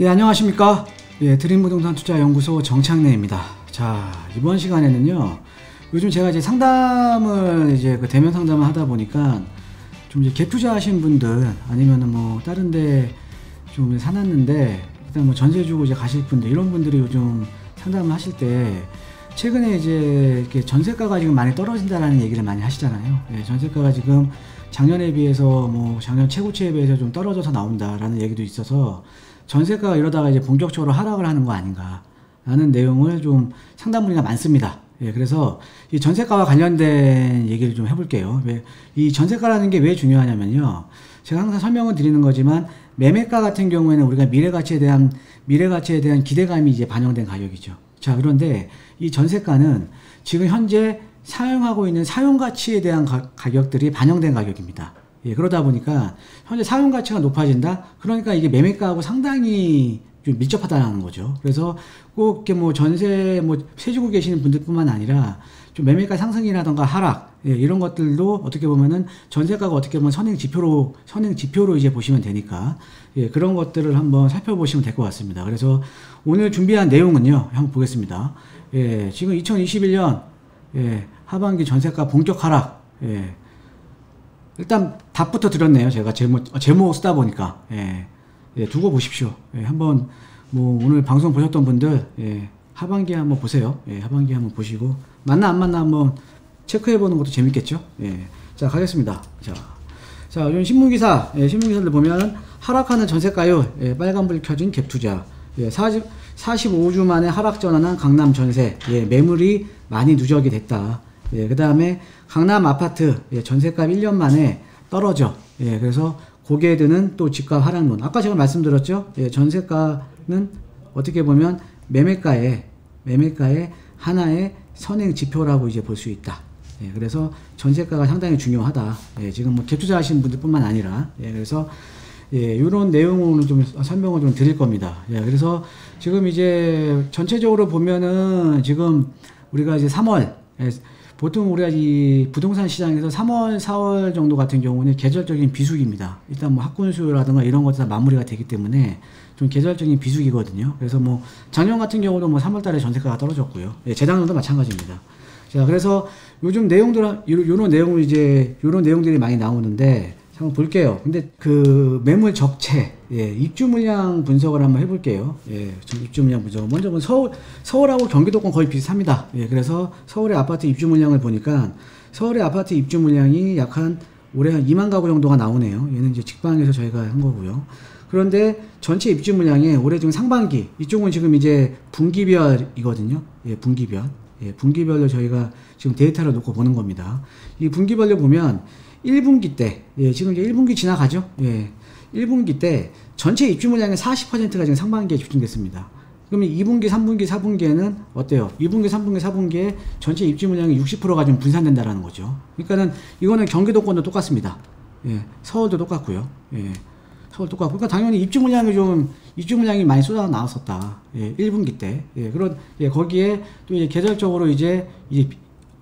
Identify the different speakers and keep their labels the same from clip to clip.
Speaker 1: 예, 안녕하십니까. 예, 드림부동산 투자연구소 정창래입니다. 자, 이번 시간에는요, 요즘 제가 이제 상담을 대면 상담을 하다 보니까 좀 이제 갭 투자하신 분들 아니면은 뭐 다른데 좀 사놨는데 일단 뭐 전세 주고 이제 가실 분들 이런 분들이 요즘 상담을 하실 때 최근에 이제 이렇게 전세가가 지금 많이 떨어진다라는 얘기를 많이 하시잖아요. 예, 전세가가 지금 작년에 비해서 뭐 작년 최고치에 비해서 좀 떨어져서 나온다라는 얘기도 있어서 전세가가 이러다가 이제 본격적으로 하락을 하는 거 아닌가 라는 내용을 좀 상담 문의가 많습니다. 예, 그래서 이 전세가와 관련된 얘기를 좀 해볼게요. 이 전세가라는 게 왜 중요하냐면요. 제가 항상 설명을 드리는 거지만 매매가 같은 경우에는 우리가 미래가치에 대한 기대감이 이제 반영된 가격이죠. 자, 그런데 이 전세가는 지금 현재 사용하고 있는 사용가치에 대한 가격들이 반영된 가격입니다. 예, 그러다 보니까 현재 사용가치가 높아진다? 그러니까 이게 매매가하고 상당히 좀 밀접하다는 거죠. 그래서 꼭 이렇게 뭐 전세 세주고 계시는 분들뿐만 아니라 좀 매매가 상승이라던가 하락, 예, 이런 것들도 어떻게 보면은 전세가가 어떻게 보면 선행 지표로 이제 보시면 되니까, 예, 그런 것들을 한번 살펴보시면 될 것 같습니다. 그래서 오늘 준비한 내용은요, 한번 보겠습니다. 예, 지금 2021년, 예, 하반기 전세가 본격 하락, 예, 일단 답부터 드렸네요. 제가 제목 쓰다 보니까. 예, 예, 두고 보십시오. 예, 한번 뭐 오늘 방송 보셨던 분들, 예, 하반기에 한번 보세요. 예, 하반기에 한번 보시고 맞나 안 맞나 한번 체크해 보는 것도 재밌겠죠. 예, 자, 가겠습니다. 자, 요즘 신문기사, 예, 신문기사들 보면 하락하는 전세가율, 예, 빨간불 켜진 갭투자, 예, 45주 만에 하락 전환한 강남 전세, 예, 매물이 많이 누적이 됐다. 예, 그 다음에 강남 아파트, 예, 전세값 1년 만에 떨어져. 예, 그래서 고개에 드는 또 집값 하락론. 아까 제가 말씀드렸죠. 예, 전세가는 어떻게 보면 매매가의 하나의 선행 지표라고 이제 볼 수 있다. 예, 그래서 전세가가 상당히 중요하다. 예, 지금 뭐 갭투자 하시는 분들뿐만 아니라, 예, 그래서 예, 이런 내용으로 좀 설명을 좀 드릴 겁니다. 예, 그래서 지금 이제 전체적으로 보면은 지금 우리가 이제 3월, 예, 보통 우리가 이 부동산 시장에서 3월, 4월 정도 같은 경우는 계절적인 비수기입니다. 일단 뭐 학군 수요라든가 이런 것들 다 마무리가 되기 때문에 좀 계절적인 비수기거든요. 그래서 뭐 작년 같은 경우도 뭐 3월 달에 전세가가 떨어졌고요. 예, 재작년도 마찬가지입니다. 자, 그래서 요즘 요런 내용들이 많이 나오는데 한번 볼게요. 근데 그 매물 적체, 예, 입주 물량 분석을 한번 해볼게요. 예, 입주 물량 분석. 먼저 서울하고 경기도권 거의 비슷합니다. 예, 그래서 서울의 아파트 입주 물량을 보니까 서울의 아파트 입주 물량이 올해 한 2만 가구 정도가 나오네요. 얘는 이제 직방에서 저희가 한 거고요. 그런데 전체 입주 물량이 올해 지금 상반기, 이쪽은 지금 이제 분기별이거든요. 예, 분기별. 예, 분기별로 저희가 지금 데이터를 놓고 보는 겁니다. 이 분기별로 보면 1분기 때, 예, 지금 이제 1분기 지나가죠? 예, 1분기 때 전체 입주 물량의 40%가 지금 상반기에 집중됐습니다. 그러면 2분기, 3분기, 4분기에는 어때요? 2분기, 3분기, 4분기에 전체 입주 물량의 60%가 좀 분산된다라는 거죠. 그러니까는 이거는 경기도권도 똑같습니다. 예, 서울도 똑같고요. 예, 서울 똑같고. 그러니까 당연히 입주 물량이 많이 쏟아 나왔었다. 예, 1분기 때. 예, 거기에 또 이제 계절적으로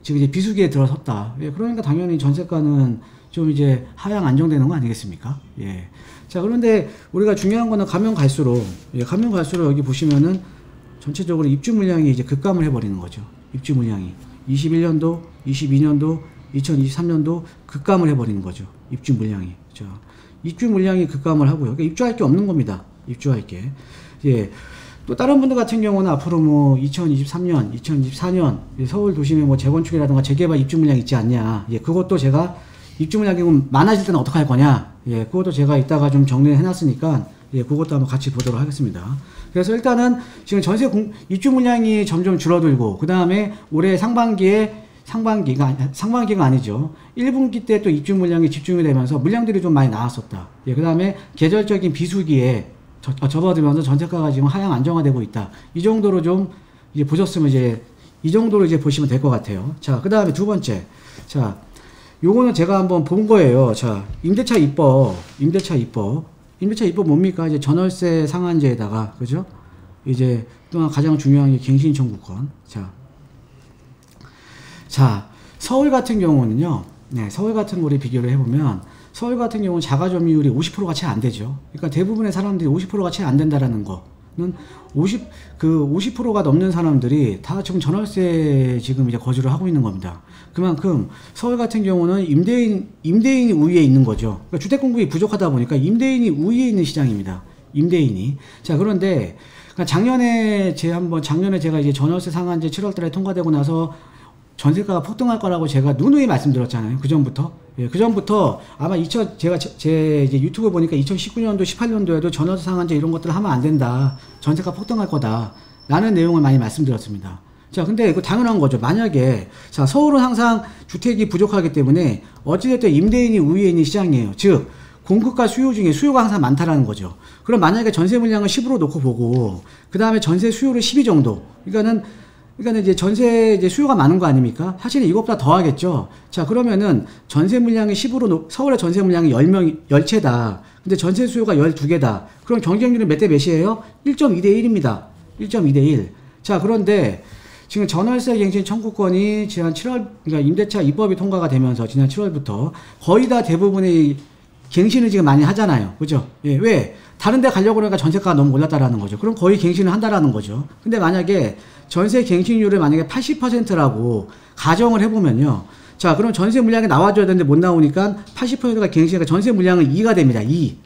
Speaker 1: 지금 이제 비수기에 들어섰다. 예, 그러니까 당연히 전세가는 좀 이제 하향 안정되는 거 아니겠습니까? 예. 자, 그런데 우리가 중요한 거는 가면 갈수록 여기 보시면은 전체적으로 입주 물량이 이제 급감을 해버리는 거죠. 입주 물량이. 21년도, 22년도, 2023년도 급감을 해버리는 거죠. 입주 물량이. 자, 입주 물량이 급감을 하고요. 그러니까 입주할 게 없는 겁니다. 입주할 게. 예. 또 다른 분들 같은 경우는 앞으로 뭐 2023년, 2024년 서울 도심에 뭐 재건축이라든가 재개발 입주 물량 있지 않냐. 예, 그것도 제가 입주 물량이 많아질 때는 어떻게 할 거냐. 예, 그것도 제가 이따가 좀 정리해 놨으니까, 예, 그것도 한번 같이 보도록 하겠습니다. 그래서 일단은 지금 입주 물량이 점점 줄어들고, 그 다음에 올해 상반기가 아니죠. 1분기 때 또 입주 물량이 집중이 되면서 물량들이 좀 많이 나왔었다. 예, 그 다음에 계절적인 비수기에 접어들면서 전세가가 지금 하향 안정화되고 있다. 이 정도로 좀 이제 보셨으면 이 정도로 이제 보시면 될 것 같아요. 자, 그 다음에 두 번째. 자, 요거는 제가 한번 본 거예요. 자, 임대차 입법 뭡니까? 이제 전월세 상한제에다가, 그죠? 이제 또 가장 중요한 게 갱신 청구권. 자, 서울 같은 경우는요. 네, 서울 같은 거를 비교를 해보면 서울 같은 경우는 자가 점유율이 50%가 채 안 되죠. 그러니까 대부분의 사람들이 50%가 채 안 된다라는 거는 50%가 넘는 사람들이 다 지금 전월세 지금 이제 거주를 하고 있는 겁니다. 그만큼 서울 같은 경우는 임대인이 우위에 있는 거죠. 그러니까 주택 공급이 부족하다 보니까 임대인이 우위에 있는 시장입니다. 임대인이. 자, 그런데 작년에 제가 이제 전월세 상한제 7월달에 통과되고 나서 전세가가 폭등할 거라고 제가 누누이 말씀드렸잖아요. 그 전부터. 예, 그 전부터 아마 제가 제 이제 유튜브 보니까 2019년도, 18년도에도 전월세 상한제 이런 것들 하면 안 된다. 전세가 폭등할 거다. 라는 내용을 많이 말씀드렸습니다. 자, 근데 이거 당연한 거죠. 만약에, 자, 서울은 항상 주택이 부족하기 때문에 어찌됐든 임대인이 우위에 있는 시장이에요. 즉, 공급과 수요 중에 수요가 항상 많다라는 거죠. 그럼 만약에 전세 물량을 10으로 놓고 보고, 그 다음에 전세 수요를 12 정도. 그러니까 이제 전세 이제 수요가 많은 거 아닙니까? 사실은 이것보다 더 하겠죠. 자, 그러면은 전세 물량이 10으로 서울의 전세 물량이 10채다. 근데 전세 수요가 12개다. 그럼 경쟁률은 몇 대 몇이에요? 1.2대 1입니다. 1.2대 1. 자, 그런데 지금 전월세 갱신 청구권이 지난 7월, 그러니까 임대차 입법이 통과가 되면서 지난 7월부터 거의 다 대부분의 갱신을 지금 많이 하잖아요. 그죠? 예, 왜? 다른 데 가려고 그러니까 전세가가 너무 올랐다라는 거죠. 그럼 거의 갱신을 한다라는 거죠. 근데 만약에 전세 갱신율을 만약에 80%라고 가정을 해보면요. 자, 그럼 전세 물량이 나와줘야 되는데 못 나오니까 80%가 갱신이니까 전세 물량은 2가 됩니다. 2.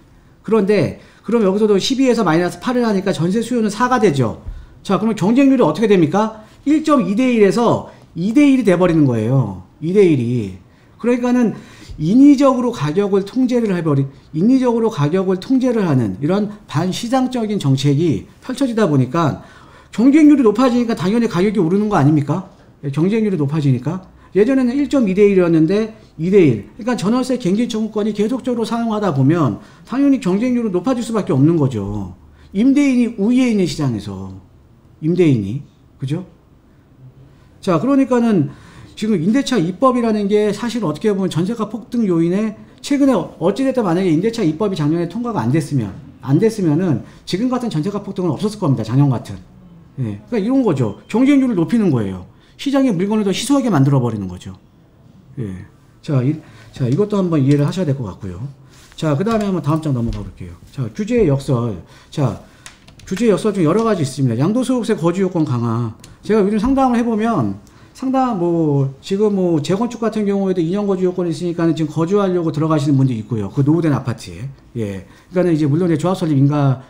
Speaker 1: 그런데, 그럼 여기서도 12에서 마이너스 8을 하니까 전세 수요는 4가 되죠. 자, 그러면 경쟁률이 어떻게 됩니까? 1.2대 1에서 2대 1이 돼버리는 거예요. 2대 1이. 그러니까는 인위적으로 가격을 통제를 하는 이런 반시장적인 정책이 펼쳐지다 보니까 경쟁률이 높아지니까 당연히 가격이 오르는 거 아닙니까? 경쟁률이 높아지니까. 예전에는 1.2대 1이었는데 2대 1. 그러니까 전월세 갱신 청구권이 계속적으로 사용하다 보면 당연히 경쟁률은 높아질 수밖에 없는 거죠. 임대인이 우위에 있는 시장에서. 임대인이. 그죠? 자, 그러니까는 지금 임대차 입법이라는 게 사실 어떻게 보면 전세가 폭등 요인에 최근에 어찌됐든 만약에 임대차 입법이 작년에 통과가 안 됐으면은 지금 같은 전세가 폭등은 없었을 겁니다. 작년 같은. 예. 그러니까 이런 거죠. 경쟁률을 높이는 거예요. 시장의 물건을 더 희소하게 만들어버리는 거죠. 예. 자, 이것도 한번 이해를 하셔야 될 것 같고요. 자, 그 다음에 한번 다음 장 넘어가 볼게요. 자, 규제의 역설. 자, 규제의 역설 중 여러 가지 있습니다. 양도소득세 거주요건 강화. 제가 요즘 상담을 해보면 지금 재건축 같은 경우에도 2년 거주 요건이 있으니까 지금 거주하려고 들어가시는 분들이 있고요. 그 노후된 아파트에. 예. 그러니까 이제 물론 이제 조합 설립 인가가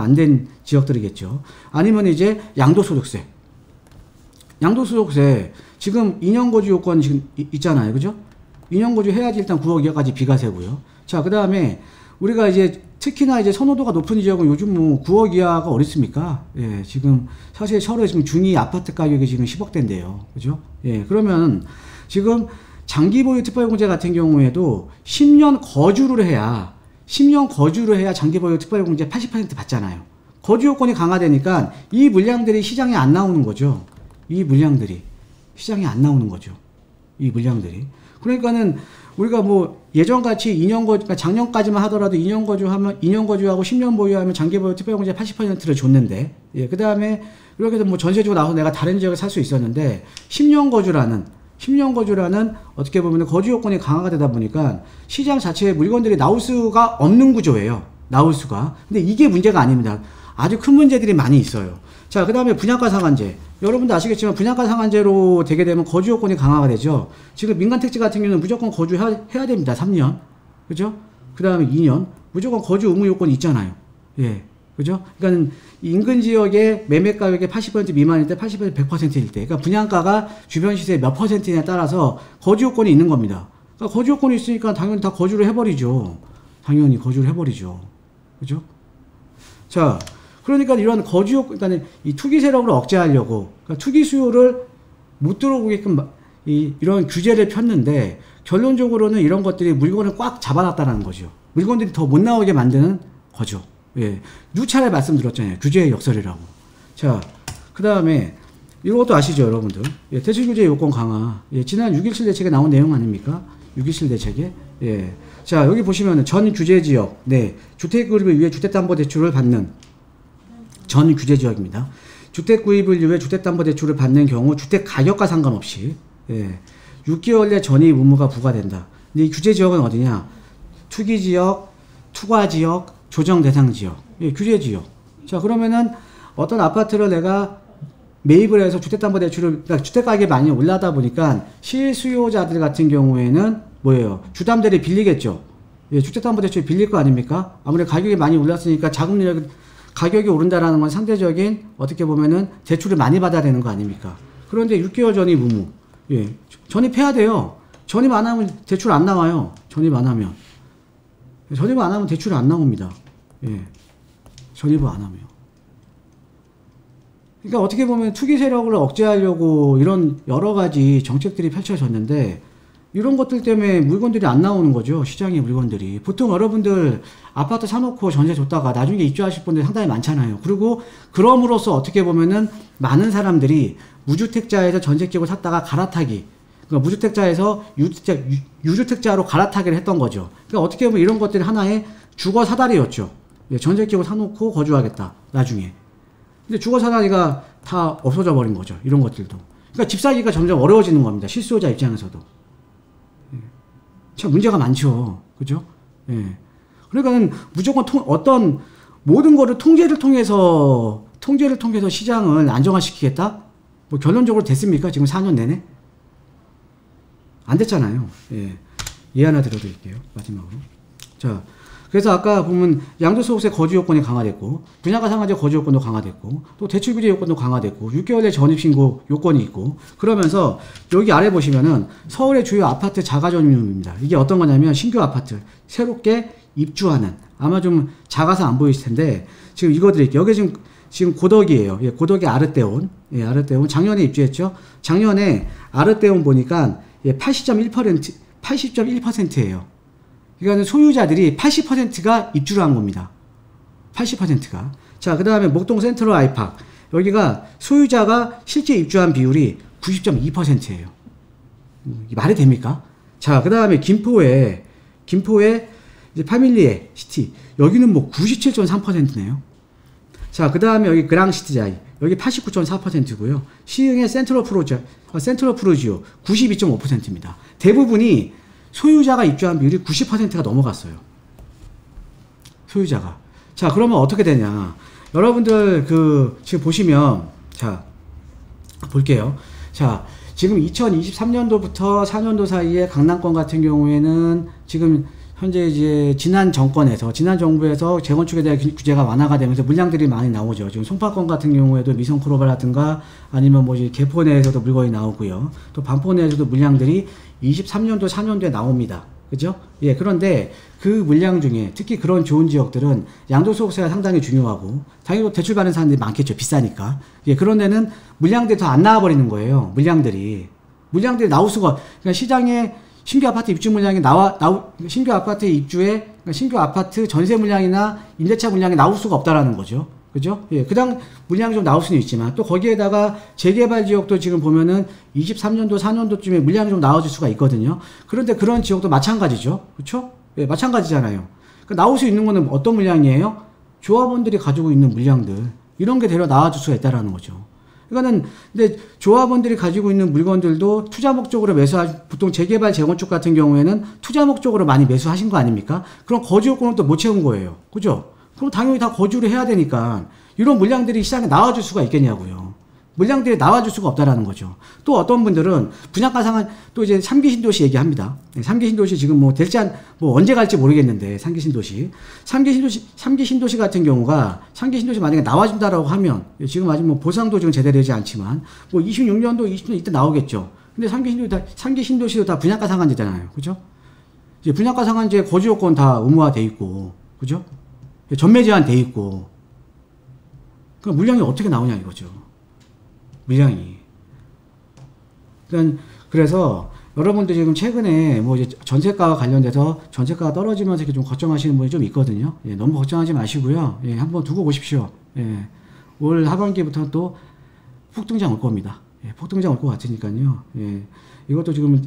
Speaker 1: 안 된 지역들이겠죠. 아니면 이제 양도소득세. 지금 2년 거주 요건 지금 있잖아요. 그죠? 2년 거주 해야지 일단 9억 이하까지 비과세고요. 자, 그 다음에 우리가 이제 특히나 이제 선호도가 높은 지역은 요즘 9억 이하가 어딨습니까? 예, 지금 사실 서울에 지금 중위 아파트 가격이 지금 10억대인데요. 그죠? 예, 그러면 지금 장기 보유 특별공제 같은 경우에도 10년 거주를 해야 장기 보유 특별공제 80% 받잖아요. 거주 요건이 강화되니까 이 물량들이 시장에 안 나오는 거죠. 이 물량들이. 그러니까는 우리가 예전같이 2년 거주, 그러니까 작년까지만 하더라도 2년 거주하고 10년 보유하면 장기 보유 특별공제 80%를 줬는데, 예, 그 다음에 이렇게 해서 전세 주고 나서 내가 다른 지역에 살 수 있었는데, 10년 거주라는 어떻게 보면 거주 요건이 강화가 되다 보니까 시장 자체에 물건들이 나올 수가 없는 구조예요. 나올 수가. 근데 이게 문제가 아닙니다. 아주 큰 문제들이 많이 있어요. 자, 그 다음에 분양가 상한제. 여러분도 아시겠지만 분양가 상한제로 되게 되면 거주 요건이 강화가 되죠. 지금 민간택지 같은 경우는 무조건 거주해야 됩니다. 3년. 그죠? 그 다음에 2년. 무조건 거주 의무 요건이 있잖아요. 예. 그죠? 그러니까 인근 지역의 매매 가격의 80% 미만일 때, 80% 100%일 때. 그러니까 분양가가 주변 시세 몇 %냐에 따라서 거주 요건이 있는 겁니다. 그러니까 거주 요건이 있으니까 당연히 다 거주를 해버리죠. 그죠? 자, 그러니까 이런 거주 요건, 그러니까 이 투기 세력을 억제하려고, 그러니까 투기 수요를 못 들어오게끔 이런 규제를 폈는데, 결론적으로는 이런 것들이 물건을 꽉 잡아놨다는 거죠. 물건들이 더 못 나오게 만드는 거죠. 예. 누차례 말씀드렸잖아요. 규제의 역설이라고. 자, 그 다음에, 이것도 아시죠, 여러분들? 예, 대출규제 요건 강화. 예, 지난 6.17 대책에 나온 내용 아닙니까? 6.17 대책에. 예. 자, 여기 보시면은 전 규제지역, 네. 주택 구입을 위해 주택담보대출을 받는 전 규제지역입니다. 주택 구입을 위해 주택담보대출을 받는 경우 주택 가격과 상관없이, 예. 6개월 내 전입 의무가 부과된다. 근데 이 규제 지역은 어디냐? 투기 지역, 투과 지역, 조정 대상 지역. 예, 규제 지역. 자, 그러면은 어떤 아파트를 내가 매입을 해서 주택담보대출을, 그러니까 주택가격이 많이 올라다 보니까 실수요자들 같은 경우에는 뭐예요? 주담대를 빌리겠죠. 예, 주택담보대출 빌릴 거 아닙니까? 아무래도 가격이 많이 올랐으니까 자금력 가격이 오른다라는 건 상대적인 어떻게 보면은 대출을 많이 받아야 되는 거 아닙니까? 그런데 6개월 전입 의무. 예, 전입해야 돼요. 전입 안 하면 대출 안 나와요. 전입 안 하면. 전입 안 하면 대출이 안 나옵니다. 예, 전입을 안 하면. 그러니까 어떻게 보면 투기 세력을 억제하려고 이런 여러 가지 정책들이 펼쳐졌는데 이런 것들 때문에 물건들이 안 나오는 거죠. 시장의 물건들이. 보통 여러분들 아파트 사놓고 전세 줬다가 나중에 입주하실 분들 상당히 많잖아요. 그리고 그럼으로써 어떻게 보면은 많은 사람들이 무주택자에서 전세 끼고 샀다가 갈아타기. 그러니까 무주택자에서 유주택자로 갈아타기를 했던 거죠. 그러니까 어떻게 보면 이런 것들이 하나의 주거 사다리였죠. 전세 끼고 사놓고 거주하겠다. 나중에. 근데 주거 사다리가 다 없어져 버린 거죠. 이런 것들도. 그러니까 집 사기가 점점 어려워지는 겁니다. 실수요자 입장에서도. 참 문제가 많죠. 그죠? 예. 그러니까 무조건 어떤 모든 거를 통제를 통해서 시장을 안정화시키겠다? 뭐 결론적으로 됐습니까? 지금 4년 내내? 안 됐잖아요. 예. 예 하나 들어드릴게요. 마지막으로. 자. 그래서 아까 보면 양도소득세 거주 요건이 강화됐고, 분양가 상한제 거주 요건도 강화됐고, 또 대출 규제 요건도 강화됐고, 6개월 내 전입신고 요건이 있고, 그러면서 여기 아래 보시면은 서울의 주요 아파트 자가 전입입니다. 이게 어떤 거냐면 신규 아파트, 새롭게 입주하는, 아마 좀 작아서 안 보이실 텐데, 지금 이거 드릴게요. 여기 지금 고덕이에요. 예, 고덕이 아르떼온. 예, 아르떼온. 작년에 입주했죠. 작년에 아르떼온 보니까 예, 80.1%예요. 그러니까 소유자들이 80%가 입주를 한 겁니다. 80%가. 자, 그 다음에 목동 센트럴 아이팍. 여기가 소유자가 실제 입주한 비율이 90.2%예요. 말이 됩니까? 자, 그 다음에 김포에 이제 파밀리에 시티. 여기는 뭐 97.3%네요. 자, 그 다음에 여기 그랑시티자이. 여기 89.4%고요. 시흥의 센트럴 프루지오 92.5%입니다. 대부분이 소유자가 입주한 비율이 90%가 넘어갔어요. 소유자가. 자, 그러면 어떻게 되냐. 여러분들 지금 보시면, 자, 볼게요. 자, 지금 2023년도부터 4년도 사이에 강남권 같은 경우에는 지금 현재 이제 지난 정부에서 재건축에 대한 규제가 완화가 되면서 물량들이 많이 나오죠. 지금 송파권 같은 경우에도 미성크로바라든가 아니면 뭐 이제 개포 내에서도 물건이 나오고요. 또 반포 내에서도 물량들이 23년도, 4년도에 나옵니다. 그죠? 예, 그런데 그 물량 중에 특히 그런 좋은 지역들은 양도소득세가 상당히 중요하고, 당연히 대출 받는 사람들이 많겠죠. 비싸니까. 예, 그런 데는 물량들이 더 안 나와버리는 거예요. 물량들이 나올 수가, 그러니까 시장에 신규 아파트 입주 물량이 신규 아파트 입주에, 그러니까 신규 아파트 전세 물량이나 임대차 물량이 나올 수가 없다라는 거죠. 그죠? 예, 그당 물량이 좀 나올 수는 있지만, 또 거기에다가 재개발 지역도 지금 보면은 23년도, 4년도쯤에 물량이 좀 나와줄 수가 있거든요. 그런데 그런 지역도 마찬가지죠. 그쵸? 예, 마찬가지잖아요. 그러니까 나올 수 있는 거는 어떤 물량이에요? 조합원들이 가지고 있는 물량들. 이런 게 데려 나와줄 수가 있다라는 거죠. 그러니까는, 근데 조합원들이 가지고 있는 물건들도 투자 목적으로 보통 재개발, 재건축 같은 경우에는 투자 목적으로 많이 매수하신 거 아닙니까? 그럼 거주 요건을 또 못 채운 거예요. 그죠? 그럼 당연히 다 거주를 해야 되니까 이런 물량들이 시장에 나와줄 수가 있겠냐고요. 물량들이 나와줄 수가 없다라는 거죠. 또 어떤 분들은 분양가 상한, 또 이제 3기 신도시 얘기합니다. 3기 신도시 지금 뭐 될지 뭐 언제 갈지 모르겠는데, 3기 신도시 같은 경우가, 3기 신도시 만약에 나와준다라고 하면, 지금 아직 뭐 보상도 지금 제대로 되지 않지만, 뭐 26년도, 20년 이때 나오겠죠. 근데 3기 신도시도 다 분양가 상한제잖아요. 그죠? 이제 분양가 상한제 거주 요건 다 의무화돼 있고, 그죠? 전매 제한 돼 있고, 그럼 물량이 어떻게 나오냐 이거죠. 물량이. 그래서 여러분들 지금 최근에 뭐 이제 전세가와 관련돼서 전세가가 떨어지면서 이렇게 좀 걱정하시는 분이 좀 있거든요. 예, 너무 걱정하지 마시고요. 예, 한번 두고 보십시오. 예, 올 하반기부터 또 폭등장 올 겁니다. 예, 폭등장 올 것 같으니까요. 예, 이것도 지금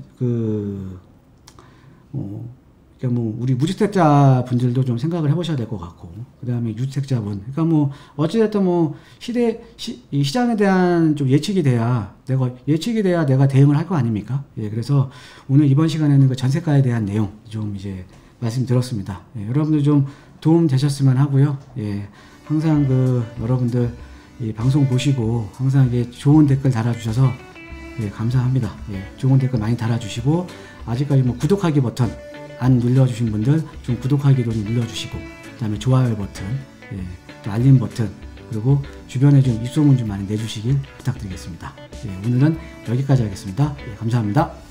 Speaker 1: 그러니까 뭐 우리 무주택자 분들도 좀 생각을 해보셔야 될 것 같고, 그 다음에 유주택자분, 그러니까 뭐 어찌됐든 뭐 이 시장에 대한 좀 예측이 돼야 내가 대응을 할 거 아닙니까? 예, 그래서 오늘 이번 시간에는 그 전세가에 대한 내용 좀 이제 말씀드렸습니다. 예, 여러분들 좀 도움 되셨으면 하고요. 예, 항상 그 여러분들 이 방송 보시고 항상 이게 좋은 댓글 달아주셔서 예, 감사합니다. 예, 좋은 댓글 많이 달아주시고, 아직까지 뭐 구독하기 버튼 안 눌러주신 분들 좀 구독하기도 좀 눌러주시고, 그 다음에 좋아요 버튼, 예, 또 알림 버튼, 그리고 주변에 좀 입소문 좀 많이 내주시길 부탁드리겠습니다. 예, 오늘은 여기까지 하겠습니다. 예, 감사합니다.